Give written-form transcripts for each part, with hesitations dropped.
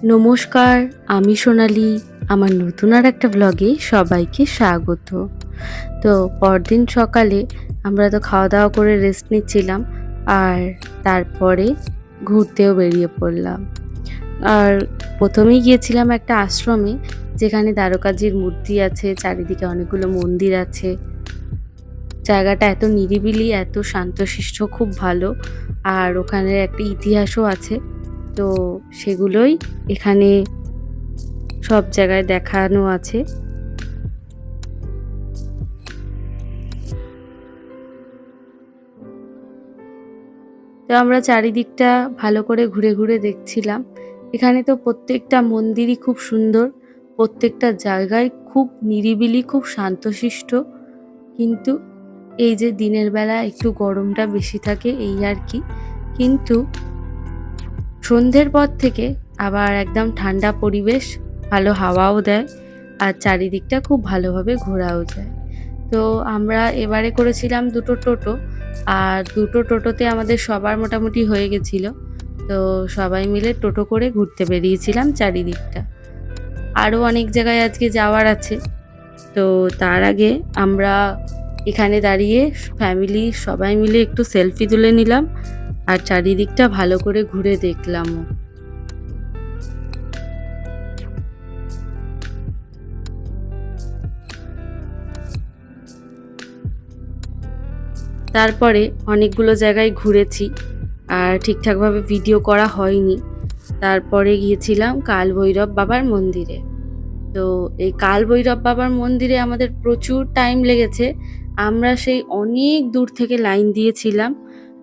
নমস্কার, আমি সোনালি। আমার নতুন আর একটা ব্লগে সবাইকে স্বাগত। তো পরদিন সকালে আমরা তো খাওয়া-দাওয়া করে রেস্ট নিচ্ছিলাম। আর তারপরে ঘুরতেও বেরিয়ে পড়লাম। আর ১ম এই গিয়েছিলাম একটা আশ্রমে, যেখানে দ্বারকাজির মূর্তি আছে, চারিদিকে অনেকগুলো মন্দির আছে। জায়গাটা এত নিরিবিলি, এত শান্তশিষ্ট, খুব ভালো। আর ওখানের একটা ইতিহাসও আছে। তো সেগুলোই এখানে সব জায়গায় দেখানো আছে। তো আমরা চারিদিকটা ভালো করে ঘুরে ঘুরে দেখছিলাম। এখানে তো প্রত্যেকটা মন্দিরই খুব সুন্দর, প্রত্যেকটা জায়গায় খুব নিরিবিলি, খুব শান্তশিষ্ট। কিন্তু এই যে দিনের বেলা একটু গরমটা বেশি থাকে, এই আর কি। কিন্তু সন্ধ্যের পর থেকে আবার একদম ঠান্ডা পরিবেশ, ভালো হাওয়াও দেয়, আর চারিদিকটা খুব ভালোভাবে ঘোরাও যায়। তো আমরা এবারে করেছিলাম ২ টো টোটো। আর ২ টো টোটোতে আমাদের সবার মোটামুটি হয়ে গেছিল। তো সবাই মিলে টোটো করে ঘুরতে বেরিয়েছিলাম চারিদিকটা। আরও অনেক জায়গায় আজকে যাওয়ার আছে। তো তার আগে আমরা এখানে দাঁড়িয়ে ফ্যামিলি সবাই মিলে একটু সেলফি তুলে নিলাম, আর চারিদিকটা ভালো করে ঘুরে দেখলামও। তারপরে অনেকগুলো জায়গায় ঘুরেছি, আর ঠিকঠাকভাবে ভিডিও করা হয়নি। তারপরে গিয়েছিলাম কালভৈরব বাবার মন্দিরে। তো এই কালভৈরব বাবার মন্দিরে আমাদের প্রচুর টাইম লেগেছে। আমরা সেই অনেক দূর থেকে লাইন দিয়েছিলাম।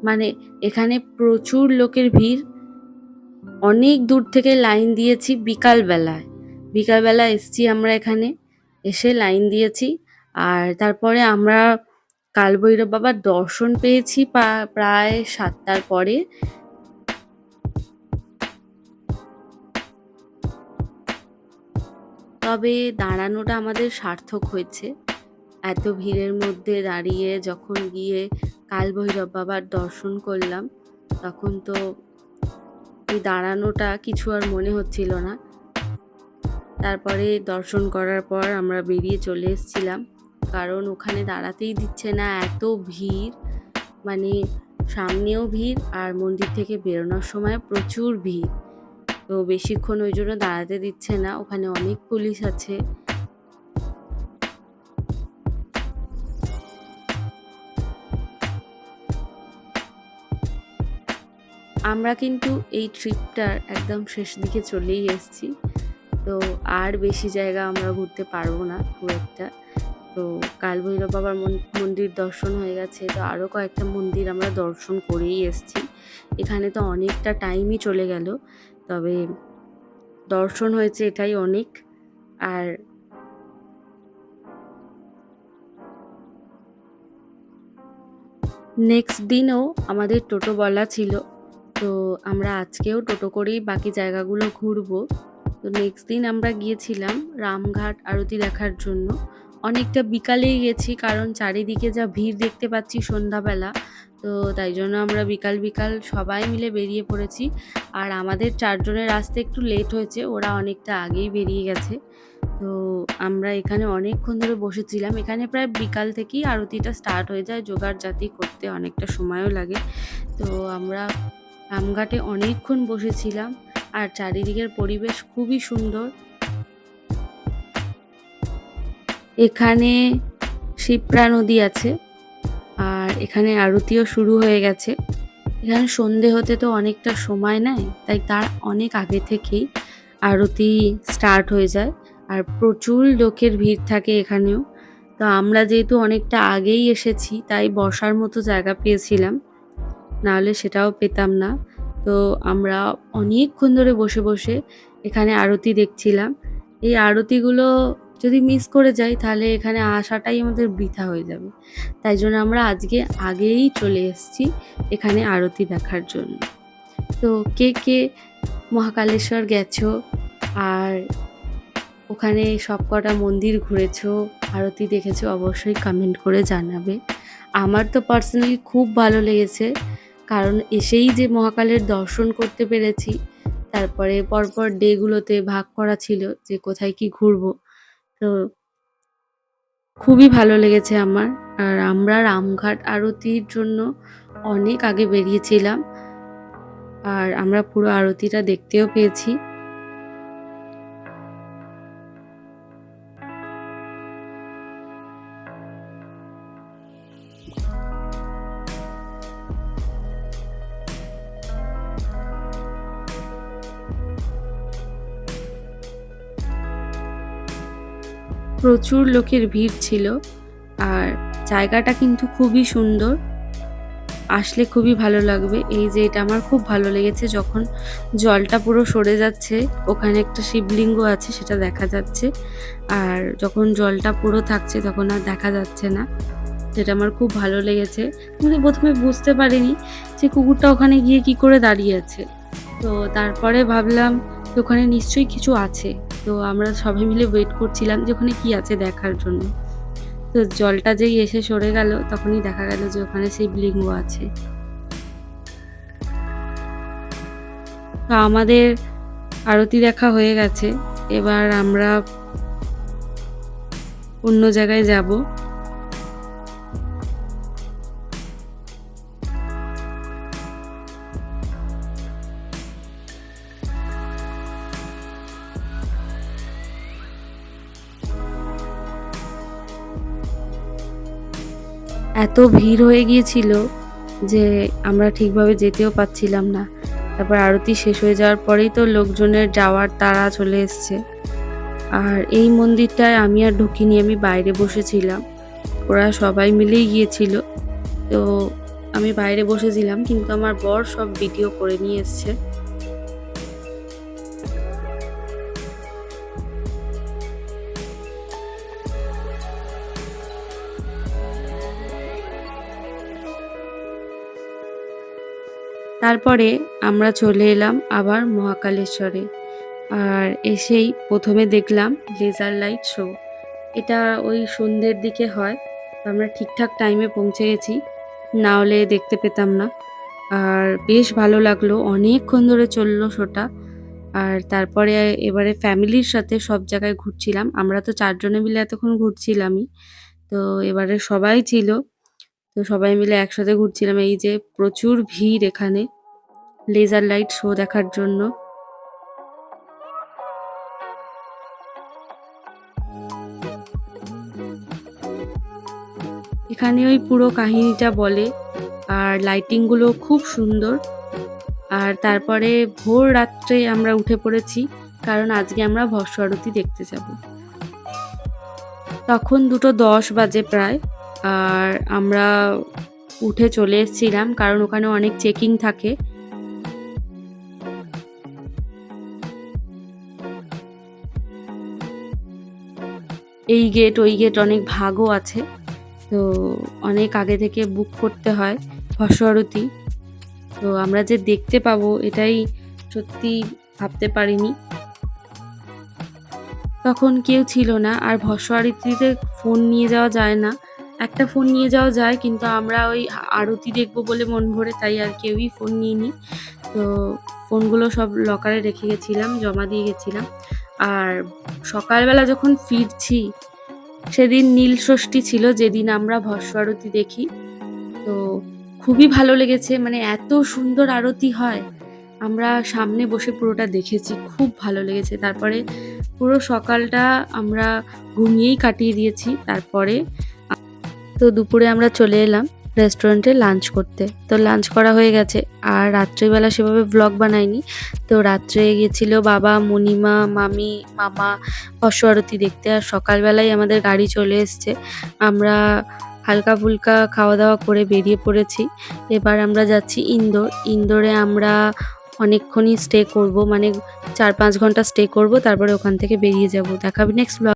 মানে এখানে প্রচুর লোকের ভিড়। অনেক দূর থেকে লাইন দিয়েছি বিকালবেলায়। বিকালবেলা এসছি আমরা এখানে, এসে লাইন দিয়েছি। আর তারপরে আমরা কালভৈরব বাবার দর্শন পেয়েছি প্রায় ৭টার পরে। তবে দাঁড়ানোটা আমাদের সার্থক হয়েছে। এত ভিড়ের মধ্যে দাঁড়িয়ে যখন গিয়ে কালভৈরব বাবার দর্শন করলাম, তখন তো এই দাঁড়ানোটা কিছু আর মনে হচ্ছিল না। তারপরে দর্শন করার পর আমরা বেরিয়ে চলে এসেছিলাম, কারণ ওখানে দাঁড়াতেই দিচ্ছে না, এত ভিড়। মানে সামনেও ভিড়, আর মন্দির থেকে বেরোনোর সময় প্রচুর ভিড়। তো বেশিক্ষণ ওই জন্য দাঁড়াতে দিচ্ছে না, ওখানে অনেক পুলিশ আছে। আমরা কিন্তু এই ট্রিপটার একদম শেষ দিকে চলেই এসেছি। তো আর বেশি জায়গা আমরা ঘুরতে পারবো না খুব একটা। তো কালভৈরব বাবার মন্দির দর্শন হয়ে গেছে। তো আরও কয়েকটা মন্দির আমরা দর্শন করেই এসেছি। এখানে তো অনেকটা টাইমই চলে গেল, তবে দর্শন হয়েছে এটাই অনেক। আর নেক্সট দিনও আমাদের টোটো বলা ছিল। তো আমরা আজকেও টোটো করেই বাকি জায়গাগুলো ঘুরবো। তো নেক্সট দিন আমরা গিয়েছিলাম রামঘাট আরতি দেখার জন্য। অনেকটা বিকালেই গেছি, কারণ চারিদিকে যা ভিড় দেখতে পাচ্ছি সন্ধ্যাবেলা। তো তাই জন্য আমরা বিকাল বিকাল সবাই মিলে বেরিয়ে পড়েছি। আর আমাদের ৪ জনের আসতে একটু লেট হয়েছে, ওরা অনেকটা আগেই বেরিয়ে গেছে। তো আমরা এখানে অনেকক্ষণ ধরে বসেছিলাম। এখানে প্রায় বিকাল থেকেই আরতিটা স্টার্ট হয়ে যায়, জোগাড়জাতি করতে অনেকটা সময়ও লাগে। তো আমরা রামঘাটে অনেকক্ষণ বসেছিলাম, আর চারিদিকের পরিবেশ খুবই সুন্দর। এখানে শিপ্রা নদী আছে, আর এখানে আরতিও শুরু হয়ে গেছে। এখানে সন্ধে হতে তো অনেকটা সময় নেয়, তাই তার অনেক আগে থেকেই আরতি স্টার্ট হয়ে যায়। আর প্রচুর লোকের ভিড় থাকে এখানেও। তো আমরা যেহেতু অনেকটা আগেই এসেছি, তাই বসার মতো জায়গা পেয়েছিলাম, নাহলে সেটাও পেতাম না। তো আমরা অনেকক্ষণ ধরে বসে বসে এখানে আরতি দেখছিলাম। এই আরতিগুলো যদি মিস করে যাই, তাহলে এখানে আসাটাই আমাদের বৃথা হয়ে যাবে। তাই জন্য আমরা আজকে আগেই চলে এসেছি এখানে আরতি দেখার জন্য। তো কে কে মহাকালেশ্বর গেছো আর ওখানে সবকটা মন্দির ঘুরেছো, আরতি দেখেছো, অবশ্যই কমেন্ট করে জানাবে। আমার তো পার্সোনালি খুব ভালো লেগেছে, কারণ এসেই যে মহাকালের দর্শন করতে পেরেছি, তারপরে পরপর ডে গুলোতে ভাগ করা ছিল যে কোথায় কি ঘুরবো। তো খুবই ভালো লেগেছে আমার। আর আমরা রামঘাট আরতির জন্য অনেক আগে বেরিয়েছিলাম। আর আমরা পুরো আরতিটা দেখতেও পেয়েছি। প্রচুর লোকের ভিড় ছিল। আর জায়গাটা কিন্তু খুবই সুন্দর। আসলে খুবই ভালো লাগবে। এই যে এটা আমার খুব ভালো লেগেছে, যখন জলটা পুরো সরে যাচ্ছে, ওখানে একটা শিবলিঙ্গ আছে সেটা দেখা যাচ্ছে। আর যখন জলটা পুরো থাকছে তখন আর দেখা যাচ্ছে না। যেটা আমার খুব ভালো লেগেছে। কিন্তু ১ম এ বুঝতে পারিনি যে কুকুরটা ওখানে গিয়ে কি করে দাঁড়িয়ে আছে। তো তারপরে ভাবলাম যে ওখানে নিশ্চয়ই কিছু আছে। তো আমরা সবাই মিলে ওয়েট করছিলাম যে ওখানে কি আছে দেখার জন্য। তো জলটা যেই এসে সরে গেল তখনই দেখা গেল যে ওখানে শিবলিঙ্গ আছে। তো আমাদের আরতি দেখা হয়ে গেছে। এবার আমরা অন্য জায়গায় যাব। এত ভিড় হয়ে গিয়েছিল যে আমরা ঠিকভাবে যেতেও পারছিলাম না। তারপর আরতি শেষ হয়ে যাওয়ার পরেই তো লোকজনের যাওয়ার তাড়া চলে এসছে। আর এই মন্দিরটায় আমি আর ঢুকিনি, আমি বাইরে বসেছিলাম। ওরা সবাই মিলেই গিয়েছিল। তো আমি বাইরে বসেছিলাম, কিন্তু আমার বর সব ভিডিও করে নিয়ে এসছে। তারপরে আমরা চলে এলাম আবার মহাকালেশ্বরে। আর এসেই ১ম এ দেখলাম লেজার লাইট শো। এটা ওই সন্ধ্যের দিকে হয়। তো আমরা ঠিকঠাক টাইমে পৌঁছে গেছি, না হলে দেখতে পেতাম না। আর বেশ ভালো লাগলো, অনেকক্ষণ ধরে চললো শোটা। আর তারপরে এবারে ফ্যামিলির সাথে সব জায়গায় ঘুরছিলাম। আমরা তো ৪ জনে মিলে এতক্ষণ ঘুরছিলামই। তো এবারে সবাই ছিল। তো সবাই মিলে একসাথে ঘুরছিলাম। এই যে প্রচুর ভিড় এখানে লেজার লাইট শো দেখার জন্য। এখানে ওই পুরো কাহিনীটা বলে। আর লাইটিং গুলো খুব সুন্দর। আর তারপরে ভোর রাত্রে আমরা উঠে পড়েছি, কারণ আজকে আমরা ভস্ম আরতি দেখতে যাব। তখন ২:১০ বাজে প্রায়। আর আমরা উঠে চলে এসেছিলাম, কারণ ওখানে অনেক চেকিং থাকে। এই গেট ওই গেট অনেক ভাগও আছে। তো অনেক আগে থেকে বুক করতে হয় ভস্ম আরতি। তো আমরা যে দেখতে পাবো এটাই সত্যি ভাবতে পারিনি। তখন কেউ ছিল না। আর ভস্ম আরতিতে ফোন নিয়ে যাওয়া যায় না। একটা ফোন নিয়ে যাওয়া যায়, কিন্তু আমরা ওই আরতি দেখবো বলে মন ভরে, তাই আর কেউই ফোন নিইনি। তো ফোনগুলো সব লকারে রেখে গেছিলাম, জমা দিয়ে গেছিলাম। আর সকালবেলা যখন ফিরছি, সেদিন নীল ষষ্ঠী ছিল, যেদিন আমরা ভস্ম আরতি দেখি। তো খুবই ভালো লেগেছে, মানে এত সুন্দর আরতি হয়। আমরা সামনে বসে পুরোটা দেখেছি, খুব ভালো লেগেছে। তারপরে পুরো সকালটা আমরা ঘুমিয়েই কাটিয়ে দিয়েছি। তারপরে তো দুপুরে আমরা চলে এলাম রেস্টুরেন্টে লাঞ্চ করতে। তো লাঞ্চ করা হয়ে গেছে। আর রাত্রিবেলা সেভাবে ব্লগ বানাইনি। তো রাত্রে গেছিল বাবা, মণিমা, মামি, মামা ভস্ম আরতি দেখতে। আর সকালবেলায় আমাদের গাড়ি চলে এসছে। আমরা হালকা ফুলকা খাওয়া দাওয়া করে বেরিয়ে পড়েছি। এবার আমরা যাচ্ছি ইন্দোর। ইন্দোরে আমরা অনেকক্ষণই স্টে করব, মানে ৪-৫ ঘন্টা স্টে করব, তারপরে ওখান থেকে বেরিয়ে যাব। দেখা হবে নেক্সট ব্লগ।